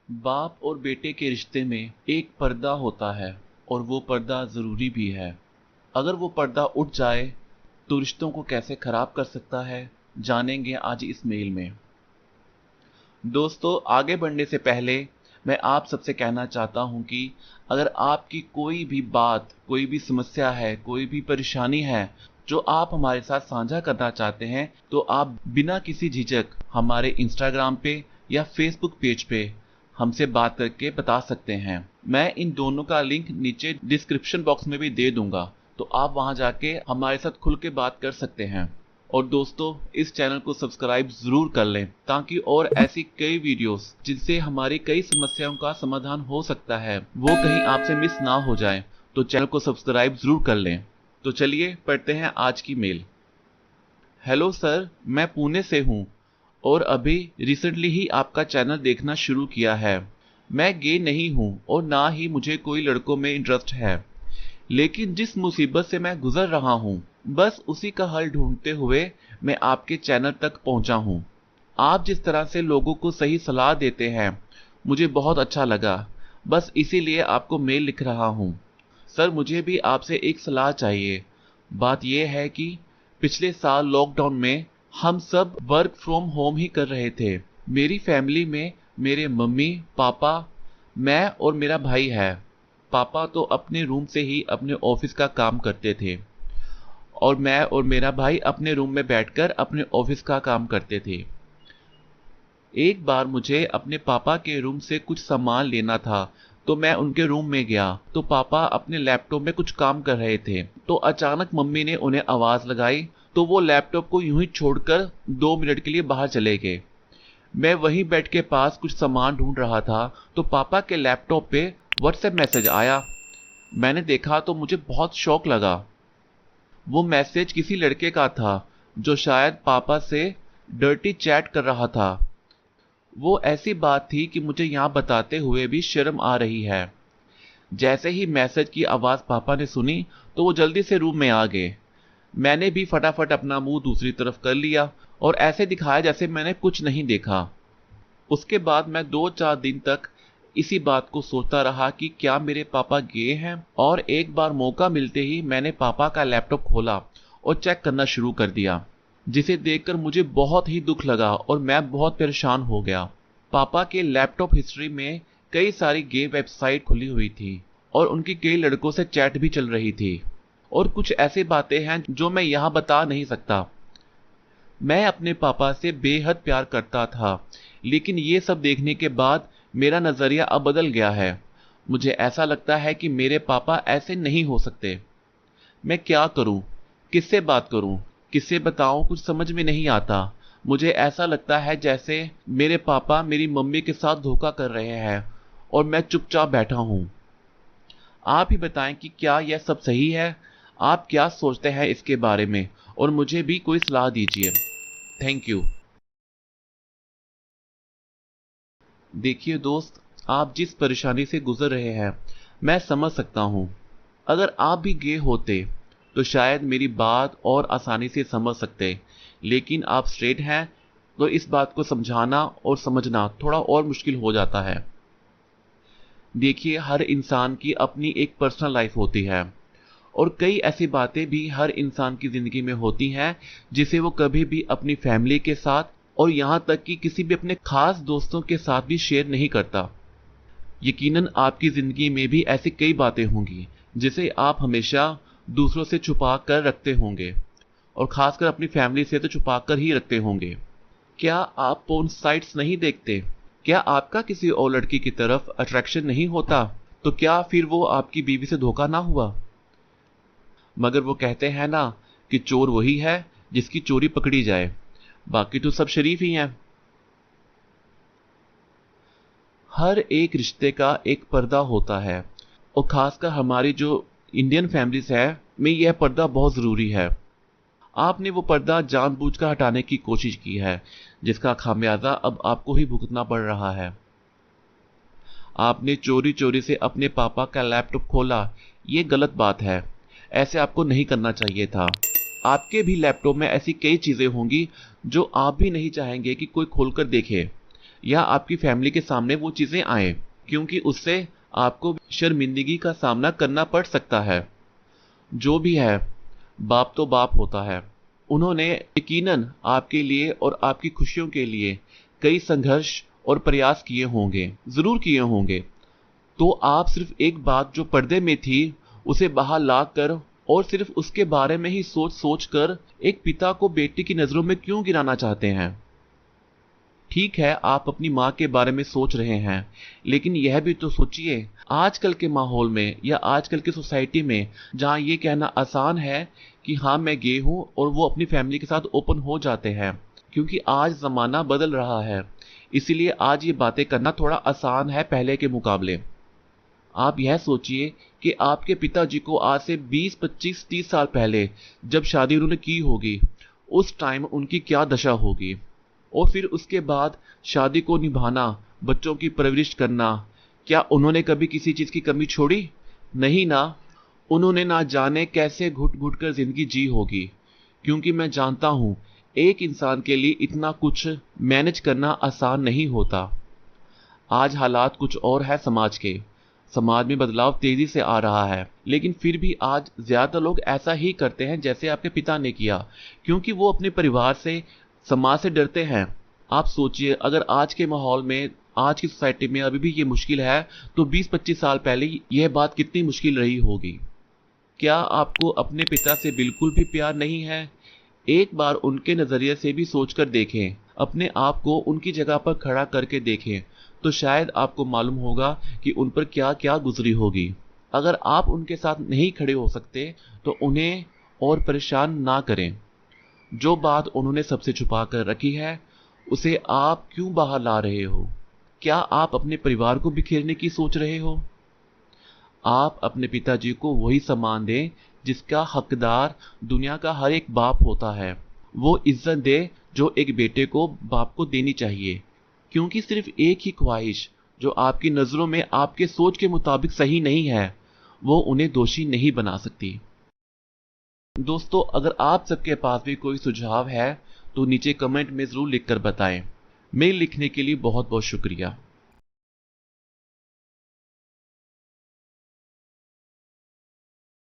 बाप और बेटे के रिश्ते में एक पर्दा होता है और वो पर्दा ज़रूरी भी है। अगर वो पर्दा उठ जाए तो रिश्तों को कैसे खराब कर सकता है, जानेंगे आज इस मेल में। दोस्तों, आगे बढ़ने से पहले मैं आप सबसे कहना चाहता हूं कि अगर आपकी कोई भी बात, कोई भी समस्या है, कोई भी परेशानी है जो आप हमारे साथ साझा करना चाहते हैं, तो आप बिना किसी झिझक हमारे इंस्टाग्राम पे या फेसबुक पेज पे हमसे बात करके बता सकते हैं। मैं इन दोनों का लिंक नीचे डिस्क्रिप्शन बॉक्स में भी दे दूंगा, तो आप वहां जाके हमारे साथ खुल के बात कर सकते हैं। और दोस्तों, इस चैनल को सब्सक्राइब जरूर कर लें ताकि और ऐसी कई वीडियोस जिनसे हमारी कई समस्याओं का समाधान हो सकता है वो कहीं आपसे मिस ना हो जाए। तो चैनल को सब्सक्राइब जरूर कर लें। तो चलिए पढ़ते हैं आज की मेल। हेलो सर, मैं पुणे से हूँ और अभी रिसेंटली ही आपका चैनल देखना शुरू किया है। मैं गे नहीं हूँ और ना ही मुझे कोई लड़कों में इंटरेस्ट है, लेकिन जिस मुसीबत से मैं गुजर रहा हूँ बस उसी का हल ढूंढते हुए मैं आपके चैनल तक पहुंचा हूँ। आप जिस तरह से लोगों को सही सलाह देते हैं मुझे बहुत अच्छा लगा, बस इसीलिए आपको मेल लिख रहा हूँ। सर, मुझे भी आपसे एक सलाह चाहिए। बात यह है कि पिछले साल लॉकडाउन में हम सब वर्क फ्रॉम होम ही कर रहे थे। मेरी फैमिली में मेरे मम्मी पापा, मैं और मेरा भाई है। पापा तो अपने रूम से ही अपने ऑफिस का काम करते थे और मैं और मेरा भाई अपने रूम में बैठकर अपने ऑफिस का काम करते थे। एक बार मुझे अपने पापा के रूम से कुछ सामान लेना था, तो मैं उनके रूम में गया तो पापा अपने लैपटॉप में कुछ काम कर रहे थे। तो अचानक मम्मी ने उन्हें आवाज लगाई तो वो लैपटॉप को यूं ही छोड़कर 2 मिनट के लिए बाहर चले गए। मैं वहीं बेड के पास कुछ सामान ढूंढ रहा था तो पापा के लैपटॉप पे व्हाट्सएप मैसेज आया। मैंने देखा तो मुझे बहुत शौक लगा। वो मैसेज किसी लड़के का था जो शायद पापा से डर्टी चैट कर रहा था। वो ऐसी बात थी कि मुझे यहाँ बताते हुए भी शर्म आ रही है। जैसे ही मैसेज की आवाज पापा ने सुनी तो वो जल्दी से रूम में आ गए। मैंने भी फटाफट अपना मुंह दूसरी तरफ कर लिया और ऐसे दिखाया जैसे मैंने कुछ नहीं देखा। उसके बाद मैं 2-4 दिन तक इसी बात को सोचता रहा कि क्या मेरे पापा गे हैं, और एक बार मौका मिलते ही मैंने पापा का लैपटॉप खोला और चेक करना शुरू कर दिया, जिसे देखकर मुझे बहुत ही दुख लगा और मैं बहुत परेशान हो गया। पापा के लैपटॉप हिस्ट्री में कई सारी गे वेबसाइट खुली हुई थी और उनकी कई लड़कों से चैट भी चल रही थी, और कुछ ऐसी बातें हैं जो मैं यहाँ बता नहीं सकता। मैं अपने पापा से बेहद प्यार करता था, लेकिन ये सब देखने के बाद मेरा नजरिया अब बदल गया है। मुझे ऐसा लगता है कि मेरे पापा ऐसे नहीं हो सकते। मैं क्या करूं, किससे बात करूं, किससे बताऊं, कुछ समझ में नहीं आता। मुझे ऐसा लगता है जैसे मेरे पापा मेरी मम्मी के साथ धोखा कर रहे हैं और मैं चुपचाप बैठा हूं। आप ही बताएं कि क्या यह सब सही है? आप क्या सोचते हैं इसके बारे में, और मुझे भी कोई सलाह दीजिए। Thank you. देखिए दोस्त, आप जिस परेशानी से गुजर रहे हैं मैं समझ सकता हूं। अगर आप भी गे होते तो शायद मेरी बात और आसानी से समझ सकते, लेकिन आप स्ट्रेट हैं तो इस बात को समझाना और समझना थोड़ा और मुश्किल हो जाता है। देखिए, हर इंसान की अपनी एक पर्सनल लाइफ होती है और कई ऐसी बातें भी हर इंसान की जिंदगी में होती हैं जिसे वो कभी भी अपनी फैमिली के साथ और यहाँ तक कि किसी भी अपने खास दोस्तों के साथ भी शेयर नहीं करता। यकीनन आपकी जिंदगी में भी ऐसी कई बातें होंगी जिसे आप हमेशा दूसरों से छुपा कर रखते होंगे, और खासकर अपनी फैमिली से तो छुपा कर ही रखते होंगे। क्या आप पोर्न साइट्स नहीं देखते? क्या आपका किसी और लड़की की तरफ अट्रैक्शन नहीं होता? तो क्या फिर वो आपकी बीवी से धोखा ना हुआ? मगर वो कहते हैं ना कि चोर वही है जिसकी चोरी पकड़ी जाए, बाकी तो सब शरीफ ही हैं। हर एक रिश्ते का एक पर्दा होता है और खासकर हमारी जो इंडियन फैमिलीज है में यह पर्दा बहुत जरूरी है। आपने वो पर्दा जानबूझकर हटाने की कोशिश की है, जिसका खामियाजा अब आपको ही भुगतना पड़ रहा है। आपने चोरी चोरी से अपने पापा का लैपटॉप खोला, ये गलत बात है। ऐसे आपको नहीं करना चाहिए था। आपके भी लैपटॉप में ऐसी कई चीजें होंगी जो आप भी नहीं चाहेंगे कि कोई खोलकर देखे। या आपकी फैमिली के सामने वो चीजें आए, क्योंकि उससे आपको शर्मिंदगी का सामना करना पड़ सकता है। जो भी है, बाप तो बाप होता है। उन्होंने यकीनन आपके लिए और आपकी खुशियों के लिए कई संघर्ष और प्रयास किए होंगे, जरूर किए होंगे। तो आप सिर्फ एक बात जो पर्दे में थी उसे बाहर लाकर और सिर्फ उसके बारे में ही सोच सोच कर एक पिता को बेटी की नजरों में क्यों गिराना चाहते हैं? ठीक है, आप अपनी माँ के बारे में सोच रहे हैं, लेकिन यह भी तो सोचिए, आजकल के माहौल में या आजकल की सोसाइटी में जहाँ ये कहना आसान है कि हाँ मैं गे हूँ, और वो अपनी फैमिली के साथ ओपन हो जाते हैं, क्योंकि आज जमाना बदल रहा है, इसीलिए आज ये बातें करना थोड़ा आसान है पहले के मुकाबले। आप यह सोचिए कि आपके पिताजी को आज से 20, 25, 30 साल पहले जब शादी उन्होंने की होगी, उस टाइम उनकी क्या दशा होगी। और फिर उसके बाद शादी को निभाना, बच्चों की परवरिश करना, क्या उन्होंने कभी किसी चीज की कमी छोड़ी? नहीं ना। उन्होंने ना जाने कैसे घुट घुट कर जिंदगी जी होगी, क्योंकि मैं जानता हूं एक इंसान के लिए इतना कुछ मैनेज करना आसान नहीं होता। आज हालात कुछ और है समाज के। समाज में बदलाव तेजी से आ रहा है, लेकिन फिर भी आज ज्यादातर लोग ऐसा ही करते हैं जैसे आपके पिता ने किया, क्योंकि वो अपने परिवार से, समाज से डरते हैं। आप सोचिए, अगर आज के माहौल में, आज की सोसाइटी में अभी भी ये मुश्किल है, तो 20-25 साल पहले यह बात कितनी मुश्किल रही होगी। क्या आपको अपने पिता से बिल्कुल भी प्यार नहीं है? एक बार उनके नजरिए से भी सोचकर देखें, अपने आप को उनकी जगह पर खड़ा करके देखें, तो शायद आपको मालूम होगा कि उन पर क्या क्या गुजरी होगी। अगर आप उनके साथ नहीं खड़े हो सकते तो उन्हें और परेशान ना करें। जो बात उन्होंने सबसे छुपा कर रखी है, उसे आप क्यों बाहर ला रहे हो? क्या आप अपने परिवार को बिखेरने की सोच रहे हो? आप अपने पिताजी को वही सम्मान दें जिसका हकदार दुनिया का हर एक बाप होता है। वो इज्जत दे जो एक बेटे को बाप को देनी चाहिए, क्योंकि सिर्फ एक ही ख्वाहिश जो आपकी नजरों में आपके सोच के मुताबिक सही नहीं है, वो उन्हें दोषी नहीं बना सकती। दोस्तों, अगर आप सबके पास भी कोई सुझाव है तो नीचे कमेंट में जरूर लिखकर बताएं। मेल लिखने के लिए बहुत बहुत शुक्रिया।